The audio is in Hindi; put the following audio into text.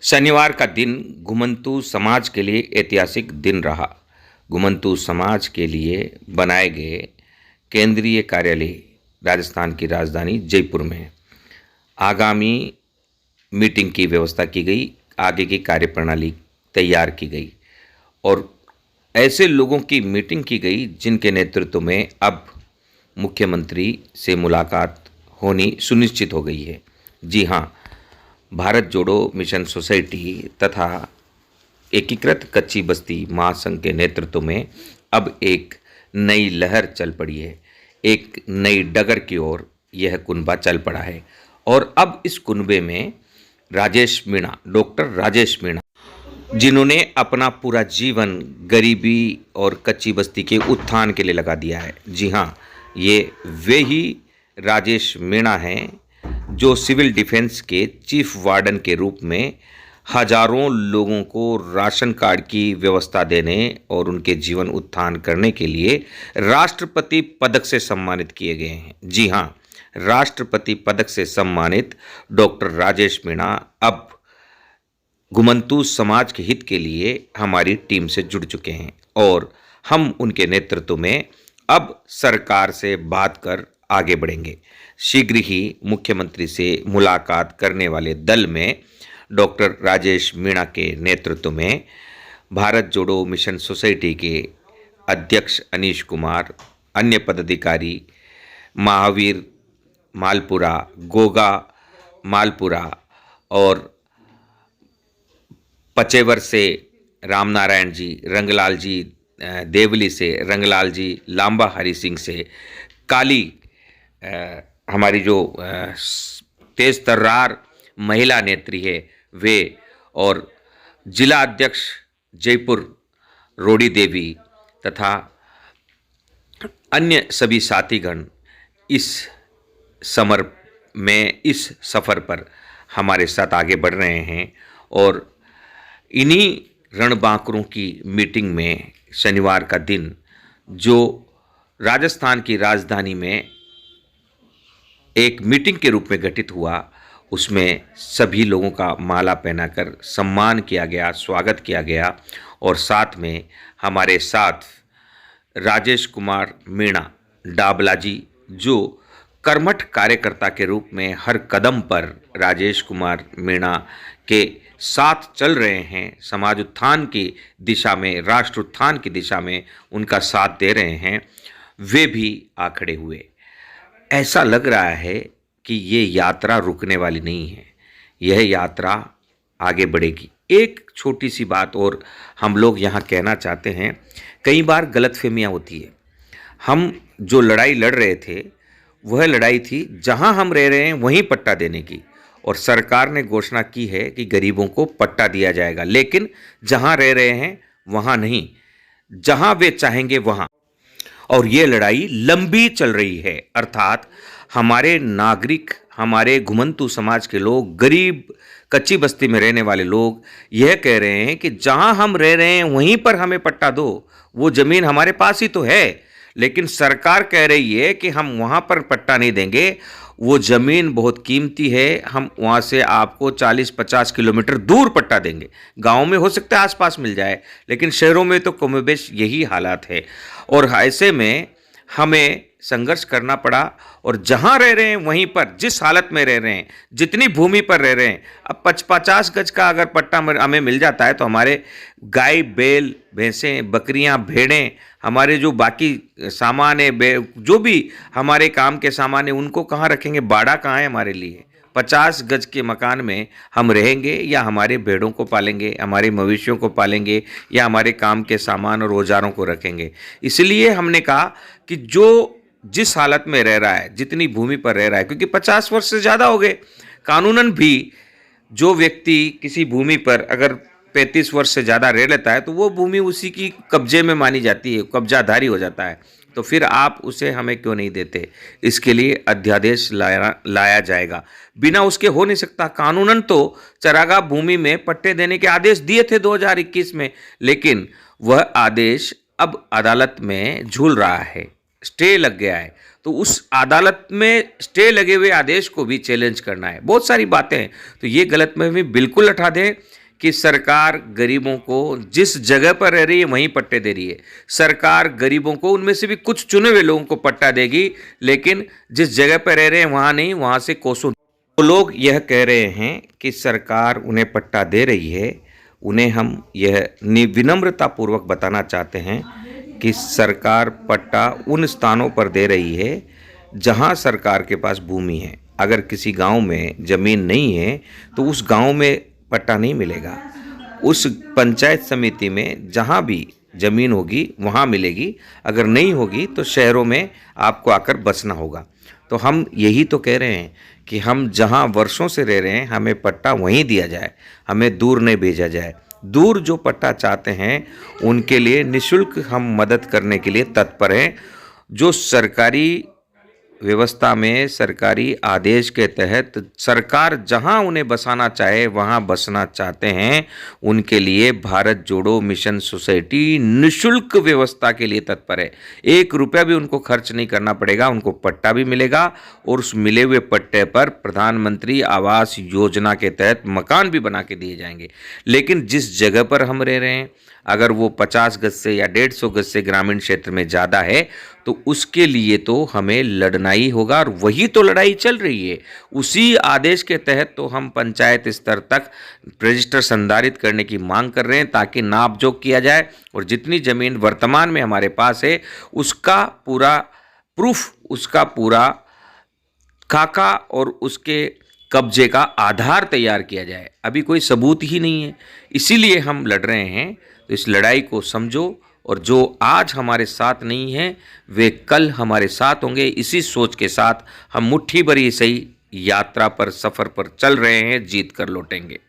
शनिवार का दिन घुमंतू समाज के लिए ऐतिहासिक दिन रहा। घुमंतू समाज के लिए बनाए गए केंद्रीय कार्यालय राजस्थान की राजधानी जयपुर में आगामी मीटिंग की व्यवस्था की गई, आगे की कार्यप्रणाली तैयार की गई और ऐसे लोगों की मीटिंग की गई जिनके नेतृत्व में अब मुख्यमंत्री से मुलाकात होनी सुनिश्चित हो गई है। जी हाँ, भारत जोड़ो मिशन सोसाइटी तथा एकीकृत कच्ची बस्ती महासंघ के नेतृत्व में अब एक नई लहर चल पड़ी है। एक नई डगर की ओर यह कुनबा चल पड़ा है और अब इस कुनबे में राजेश मीणा, डॉक्टर राजेश मीणा, जिन्होंने अपना पूरा जीवन गरीबी और कच्ची बस्ती के उत्थान के लिए लगा दिया है। जी हाँ, ये वे ही राजेश मीणा हैं जो सिविल डिफेंस के चीफ वार्डन के रूप में हजारों लोगों को राशन कार्ड की व्यवस्था देने और उनके जीवन उत्थान करने के लिए राष्ट्रपति पदक से सम्मानित किए गए हैं। जी हाँ, राष्ट्रपति पदक से सम्मानित डॉक्टर राजेश मीणा अब घुमंतू समाज के हित के लिए हमारी टीम से जुड़ चुके हैं और हम उनके नेतृत्व में अब सरकार से बात कर आगे बढ़ेंगे। शीघ्र ही मुख्यमंत्री से मुलाकात करने वाले दल में डॉक्टर राजेश मीणा के नेतृत्व में भारत जोड़ो मिशन सोसाइटी के अध्यक्ष अनीश कुमार, अन्य पदाधिकारी महावीर मालपुरा, गोगा मालपुरा और पचेवर से रामनारायण जी, रंगलाल जी, देवली से रंगलाल जी, लांबा हरि सिंह से काली, हमारी जो तेज तर्रार महिला नेत्री है वे, और जिला अध्यक्ष जयपुर रोडी देवी तथा अन्य सभी साथीगण इस सफ़र पर हमारे साथ आगे बढ़ रहे हैं और इन्हीं रणबांकुरों की मीटिंग में शनिवार का दिन जो राजस्थान की राजधानी में एक मीटिंग के रूप में गठित हुआ, उसमें सभी लोगों का माला पहनाकर सम्मान किया गया, स्वागत किया गया और साथ में हमारे साथ राजेश कुमार मीणा डाबला जी, जो कर्मठ कार्यकर्ता के रूप में हर कदम पर राजेश कुमार मीणा के साथ चल रहे हैं, समाज उत्थान की दिशा में, राष्ट्र उत्थान की दिशा में उनका साथ दे रहे हैं, वे भी आ खड़े हुए। ऐसा लग रहा है कि ये यात्रा रुकने वाली नहीं है, यह यात्रा आगे बढ़ेगी। एक छोटी सी बात और हम लोग यहाँ कहना चाहते हैं, कई बार गलतफहमियाँ होती है। हम जो लड़ाई लड़ रहे थे वह लड़ाई थी जहाँ हम रह रहे हैं वहीं पट्टा देने की, और सरकार ने घोषणा की है कि गरीबों को पट्टा दिया जाएगा, लेकिन जहाँ रह रहे हैं वहाँ नहीं, जहाँ वे चाहेंगे वहाँ। और ये लड़ाई लंबी चल रही है, अर्थात हमारे नागरिक, हमारे घुमंतू समाज के लोग, गरीब कच्ची बस्ती में रहने वाले लोग यह कह रहे हैं कि जहां हम रह रहे हैं वहीं पर हमें पट्टा दो। वो ज़मीन हमारे पास ही तो है, लेकिन सरकार कह रही है कि हम वहां पर पट्टा नहीं देंगे, वो ज़मीन बहुत कीमती है, हम वहाँ से आपको 40-50 किलोमीटर दूर पट्टा देंगे। गाँव में हो सकता है आसपास मिल जाए, लेकिन शहरों में तो कमोबेश यही हालात है और ऐसे में हमें संघर्ष करना पड़ा। और जहाँ रह रहे हैं वहीं पर, जिस हालत में रह रहे हैं, जितनी भूमि पर रह रहे हैं, अब 50 गज का अगर पट्टा हमें मिल जाता है तो हमारे गाय, बैल, भैंसें, बकरियां, भेड़ें, हमारे जो बाकी सामान है, जो भी हमारे काम के सामान है, उनको कहाँ रखेंगे? बाड़ा कहाँ है हमारे लिए? 50 गज के मकान में हम रहेंगे या हमारे भेड़ों को पालेंगे, हमारे मवेशियों को पालेंगे या हमारे काम के सामान और औजारों को रखेंगे? इसलिए हमने कहा कि जो जिस हालत में रह रहा है, जितनी भूमि पर रह रहा है, क्योंकि 50 वर्ष से ज़्यादा हो गए, कानूनन भी जो व्यक्ति किसी भूमि पर अगर 35 वर्ष से ज़्यादा रह लेता है तो वो भूमि उसी की कब्जे में मानी जाती है, कब्जाधारी हो जाता है। तो फिर आप उसे हमें क्यों नहीं देते? इसके लिए अध्यादेश लाया जाएगा, बिना उसके हो नहीं सकता। कानूनन तो चरागाह भूमि में पट्टे देने के आदेश दिए थे 2021 में, लेकिन वह आदेश अब अदालत में झूल रहा है। स्टे लग गया है, तो उस अदालत में स्टे लगे हुए आदेश को भी चैलेंज करना है। बहुत सारी बातें हैं, तो ये गलतफहमी बिल्कुल हटा दें कि सरकार गरीबों को जिस जगह पर रह रही है वहीं पट्टे दे रही है। सरकार गरीबों को, उनमें से भी कुछ चुने हुए लोगों को पट्टा देगी, लेकिन जिस जगह पर रह रहे हैं वहाँ नहीं, वहाँ से कोसों। तो लोग यह कह रहे हैं कि सरकार उन्हें पट्टा दे रही है, उन्हें हम यह विनम्रतापूर्वक बताना चाहते हैं कि सरकार पट्टा उन स्थानों पर दे रही है जहां सरकार के पास भूमि है। अगर किसी गांव में ज़मीन नहीं है तो उस गांव में पट्टा नहीं मिलेगा। उस पंचायत समिति में जहां भी ज़मीन होगी वहां मिलेगी, अगर नहीं होगी तो शहरों में आपको आकर बसना होगा। तो हम यही तो कह रहे हैं कि हम जहां वर्षों से रह रहे हैं हमें पट्टा वहीं दिया जाए, हमें दूर नहीं भेजा जाए। दूर जो पट्टा चाहते हैं उनके लिए निःशुल्क हम मदद करने के लिए तत्पर हैं। जो सरकारी व्यवस्था में, सरकारी आदेश के तहत सरकार जहां उन्हें बसाना चाहे वहां बसना चाहते हैं, उनके लिए भारत जोड़ो मिशन सोसाइटी निःशुल्क व्यवस्था के लिए तत्पर है। 1 रुपया भी उनको खर्च नहीं करना पड़ेगा, उनको पट्टा भी मिलेगा और उस मिले हुए पट्टे पर प्रधानमंत्री आवास योजना के तहत मकान भी बना के दिए जाएंगे। लेकिन जिस जगह पर हम रह रहे हैं, अगर वो 50 गज से या 150 गज से ग्रामीण क्षेत्र में ज़्यादा है, तो उसके लिए तो हमें लड़ना ही होगा, और वही तो लड़ाई चल रही है। उसी आदेश के तहत तो हम पंचायत स्तर तक रजिस्टर संधारित करने की मांग कर रहे हैं, ताकि नापजोख किया जाए और जितनी ज़मीन वर्तमान में हमारे पास है उसका पूरा प्रूफ, उसका पूरा खाका और उसके कब्जे का आधार तैयार किया जाए। अभी कोई सबूत ही नहीं है, इसीलिए हम लड़ रहे हैं। तो इस लड़ाई को समझो, और जो आज हमारे साथ नहीं हैं वे कल हमारे साथ होंगे। इसी सोच के साथ हम मुट्ठी भरी सही यात्रा पर, सफ़र पर चल रहे हैं, जीत कर लौटेंगे।